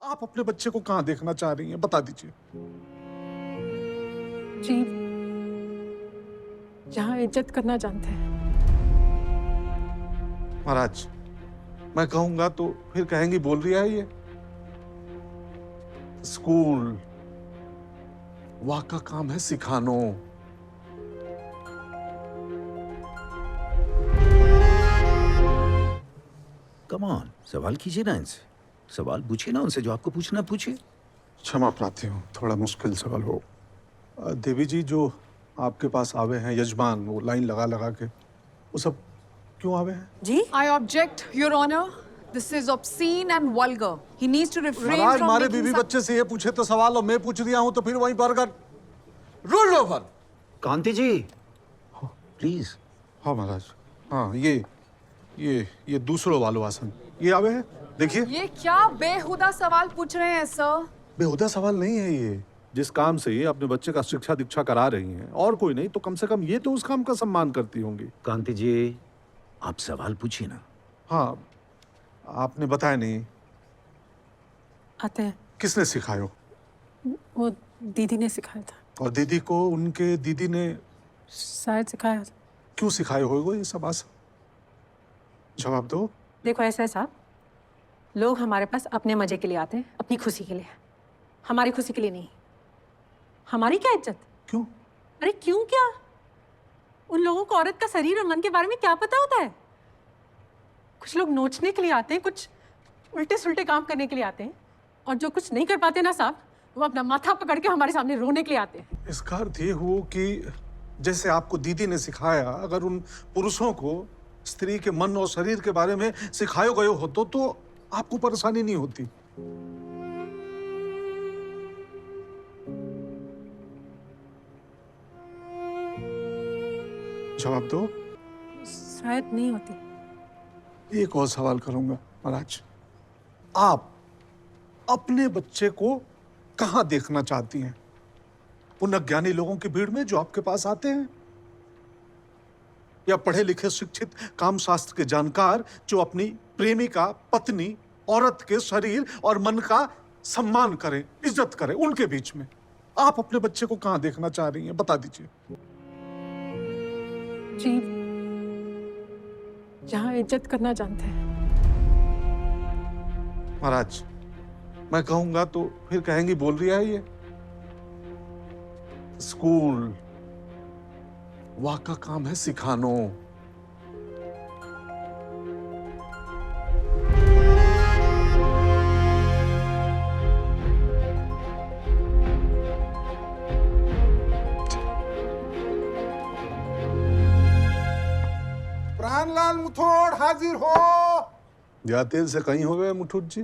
आप अपने बच्चे को कहाँ देखना चाह रही हैं, बता दीजिए। जी, जहाँ इज्जत करना जानते हैं। महाराज, मैं कहूंगा तो फिर कहेंगी बोल रही है ये। स्कूल वहां का काम है सिखानो। कम ऑन, सवाल कीजिए ना इनसे। सवाल पूछिए ना उनसे, जो आपको पूछना पूछिए। क्षमा प्रार्थी हूँ, थोड़ा मुश्किल सवाल हो। देवी जी, जो आपके पास आवे हैं यजमान, वो लाइन लगा लगा के, वो सब क्यों आवे हैं? जी, I object, Your Honor. This is obscene and vulgar. He needs to refrain Maharaj, from हमारे making बीवी such... बच्चे से ये पूछे तो सवाल, और मैं पूछ दिया हूँ तो फिर वहीं पर अगर rule over. Kanti ji, please. हाँ महाराज, हाँ ये दूसरों वालो आसन ये आवे हैं, देखिए। ये क्या बेहुदा सवाल पूछ रहे हैं सर? बेहुदा सवाल नहीं है ये। जिस काम से ये अपने बच्चे का शिक्षा दीक्षा करा रही हैं, और कोई नहीं तो कम से कम ये तो उस काम का सम्मान करती होंगी। कांति जी, आप सवाल पूछिए ना। हाँ, आपने बताया नहीं, आते हैं। किसने सिखायो? वो दीदी ने सिखाया था। और दीदी को उनके दीदी ने शायद सिखाया था। क्यों सिखाए होगा ये सब आसन? जवाब दो। देखो ऐसा है साहब, लोग हमारे पास अपने मजे के लिए आते हैं, अपनी खुशी के लिए, हमारी खुशी के लिए नहीं। हमारी क्या इज्जत? क्यों? अरे क्यों क्या? उन लोगों को औरत का शरीर और मन के बारे में क्या पता होता है? कुछ लोग नोचने के लिए आते हैं, कुछ उल्टे सुल्टे काम करने के लिए आते हैं, और जो कुछ नहीं कर पाते ना साहब, वो अपना माथा पकड़ के हमारे सामने रोने के लिए आते हैं। इसका अर्थ ये हो कि जैसे आपको दीदी ने सिखाया, अगर उन पुरुषों को स्त्री के मन और शरीर के बारे में सिखाए गए होते तो आपको परेशानी नहीं होती। जवाब दो। शायद नहीं होती। एक और सवाल करूंगा महाराज, आप अपने बच्चे को कहां देखना चाहती हैं? उन अज्ञानी लोगों की भीड़ में जो आपके पास आते हैं, या पढ़े लिखे शिक्षित काम शास्त्र के जानकार जो अपनी प्रेमिका, पत्नी, औरत के शरीर और मन का सम्मान करें, इज्जत करें, उनके बीच में आप अपने बच्चे को कहां देखना चाह रही हैं, बता दीजिए। जी, जहाँ इज्जत करना जानते हैं। महाराज, मैं कहूंगा तो फिर कहेंगी बोल रही है ये। स्कूल वहां का काम है सिखानो। प्राणलाल मुथोड़ हाजिर हो। या तेल से कहीं हो गए मुठुत जी?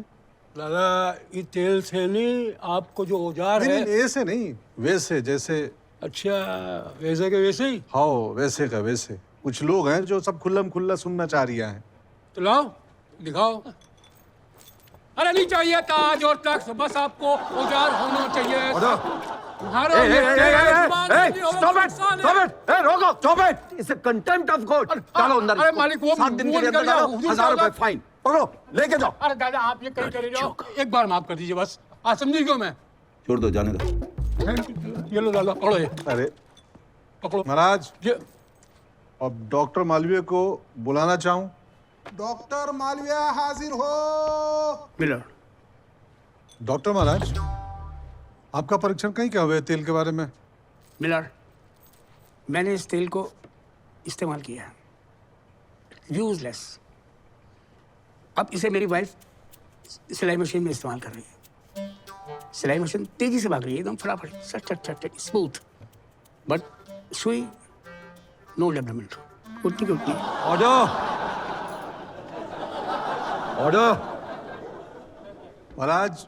दादा, ये तेल से नहीं, आपको जो औजार नहीं, है। नहीं, ऐसे नहीं, वैसे जैसे। अच्छा, वैसे के वैसे ही। हाँ, वैसे का वैसे। कुछ लोग हैं जो सब खुल्लम खुल्ला सुनना चाह रही हैं। तो लाओ, दिखाओ। अरे नहीं चाहिए ताज और तख्त, बस आपको औजार होना चाहिए। अरे मालिक, वो 7 दिन के लिए अंदर डालो, 1000 रुपए फाइन। पकड़ो, लेके जाओ। अरे दादा, आप ये कहीं करे जाओ, एक बार माफ कर दीजिए बस। आज समझी क्यों मैं? छोड़ दो, जाने दो। ये लो दादा, पकड़ो ये। अरे पकड़ो महाराज, ये। अब डॉक्टर मालवीय को बुलाना चाहूं। डॉक्टर मालविया हाजिर हो। मिलर। डॉक्टर महाराज, आपका परीक्षण कहीं क्या हुआ है तेल के बारे में? मिलर, मैंने इस तेल को इस्तेमाल किया है, यूजलेस। अब इसे मेरी वाइफ सिलाई मशीन में इस्तेमाल कर रही है। सिलाई मशीन तेजी से भाग रही है, एकदम फटाफट, सट सट सट, स्मूथ। बट सुई नो डेवलपमेंट, उतनी की उतनी। Order, order. महाराज,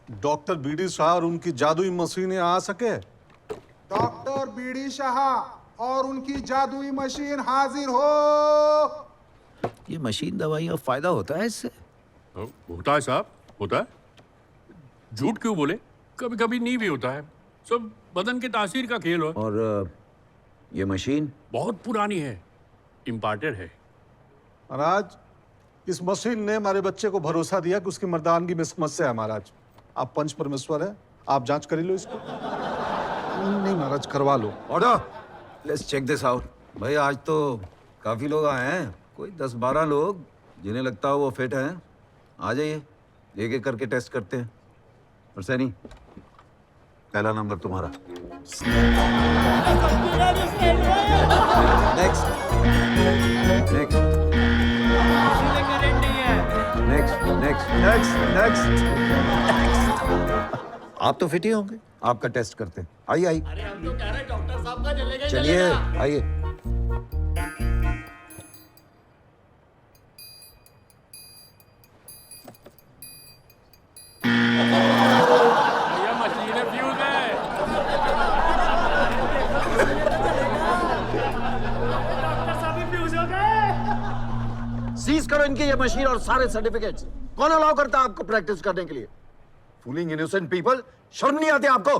डॉक्टर बीडी शाह और उनकी जादुई मशीनें आ सके? डॉक्टर बीडी शाह और उनकी जादुई मशीन हाजिर हो। ये मशीन दवाई का फायदा होता है इससे? होता है साहब, होता है। झूठ क्यों बोले, कभी कभी नहीं भी होता है। सब बदन के तासीर का खेल हो। और ये मशीन बहुत पुरानी है, इम्पार्टेड है। महाराज, इस मशीन ने हमारे बच्चे को भरोसा दिया कि उसकी मर्दानगी में समस्या है महाराज। आप पंच परमेश्वर है, आप जांच कर ही लो इसको। नहीं महाराज, करवा लो। Order, let's check this out. भाई आज तो काफी लोग आए हैं, कोई 10-12 लोग जिन्हें लगता हो वो फिट हैं। आ जाइए, एक एक करके टेस्ट करते हैं। और सैनी, पहला नंबर तुम्हारा। Next next next next next next. आप तो फिट ही होंगे, आपका टेस्ट करते हैं। आइए आइए, चलिए आइए। भैया मशीनें फ्यूज है। सीज करो इनकी ये मशीन और सारे सर्टिफिकेट्स। कौन अलाउ करता है आपको प्रैक्टिस करने के लिए? Fooling innocent people. शर्म नहीं आती आपको?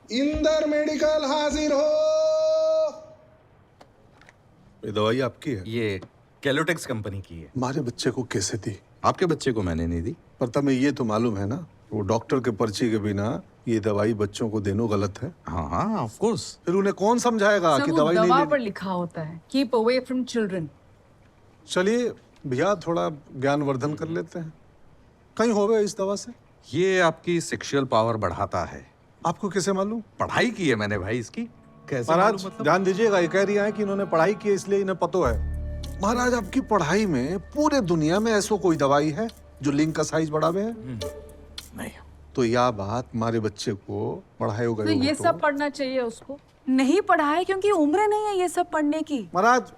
इंदर मेडिकल हाजिर हो। ये दवाई आपकी है? ये कैलोटेक्स कंपनी की है। हमारे बच्चे को कैसे दी? आपके बच्चे को मैंने नहीं दी। पर तुम्हें ये तो मालूम है ना, वो डॉक्टर के पर्ची के बिना ये दवाई बच्चों को देना गलत है। हाँ हाँ ऑफ कोर्स। फिर उन्हें कौन समझाएगा सर, कि वो दवाई नहीं दवा लेनी? पर लिखा होता है कीप अवे फ्रॉम चिल्ड्रन। चलिए भैया, थोड़ा ज्ञानवर्धन कर लेते हैं। कहीं होवे इस दवा से? ये आपकी सेक्सुअल पावर बढ़ाता है। आपको कैसे मालूम? पढ़ाई की है मैंने भाई इसकी। कैसे महाराज मालूम मतलब? ध्यान दीजिएगा, ये कह रही है कि इन्होंने पढ़ाई की है इसलिए इन्हें पतो है। महाराज, आपकी पढ़ाई में पूरे दुनिया में ऐसा कोई दवाई है जो लिंग का साइज बढ़ावे है? नहीं। तो यह बात हमारे बच्चे को पढ़ाए हो तो गए ये सब पढ़ना चाहिए उसको। नहीं पढ़ाए क्योंकि उम्र नहीं है ये सब पढ़ने की। महाराज,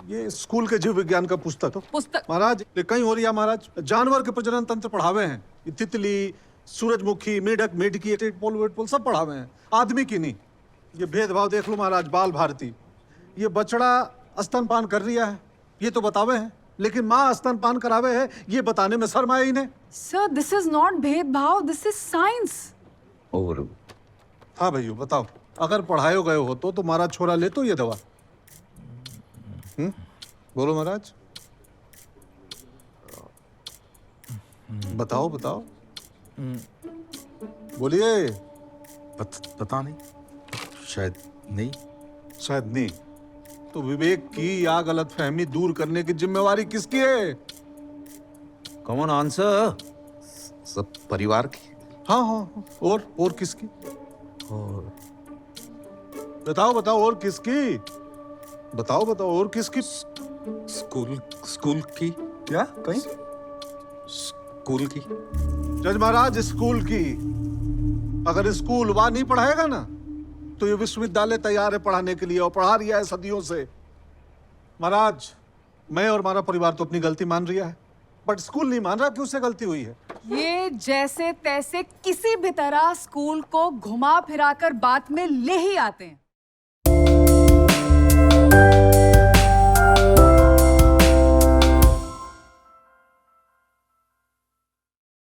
ये स्कूल के जीव विज्ञान का पुस्तक हो। पुस्तक महाराज, ये कहीं हो रही है महाराज, जानवर के प्रजनन तंत्र पढ़ावे हैं। ये तितली, सूरजमुखी, मेढक, मेढकी, एटेटपोल, वेटपोल सब पढ़ावे हैं, आदमी की नहीं। ये भेदभाव देख लो महाराज। बाल भारती, ये बछड़ा स्तनपान कर रही है ये तो बतावे हैं, लेकिन माँ स्तनपान करावे है ये बताने में शर्म आई इन्हें। सर, दिस इज नॉट भेदभाव, दिस इज साइंस। ओवर। हाँ भैया बताओ, अगर पढ़ाए गए हो तो तुम्हारा छोरा ले तो ये दवा। बोलो महाराज, बताओ बताओ, बोलिए। पता नहीं, शायद नहीं। शायद नहीं। तो विवेक की या गलत फहमी दूर करने की जिम्मेवारी किसकी है? Common answer. सब परिवार की। हाँ हाँ हाँ। और किसकी? और बताओ बताओ, और किसकी? बताओ बताओ, और किसकी? स्कूल की। क्या कहीं? स्कूल की। जज महाराज, स्कूल की। अगर स्कूल वहां नहीं पढ़ाएगा ना तो ये विश्वविद्यालय तैयार है पढ़ाने के लिए और पढ़ा रिया है सदियों से। महाराज, मैं और हमारा परिवार तो अपनी गलती मान रिया है, बट स्कूल नहीं मान रहा कि उससे गलती हुई है। ये जैसे तैसे किसी भी तरह स्कूल को घुमा फिराकर बात में ले ही आते हैं।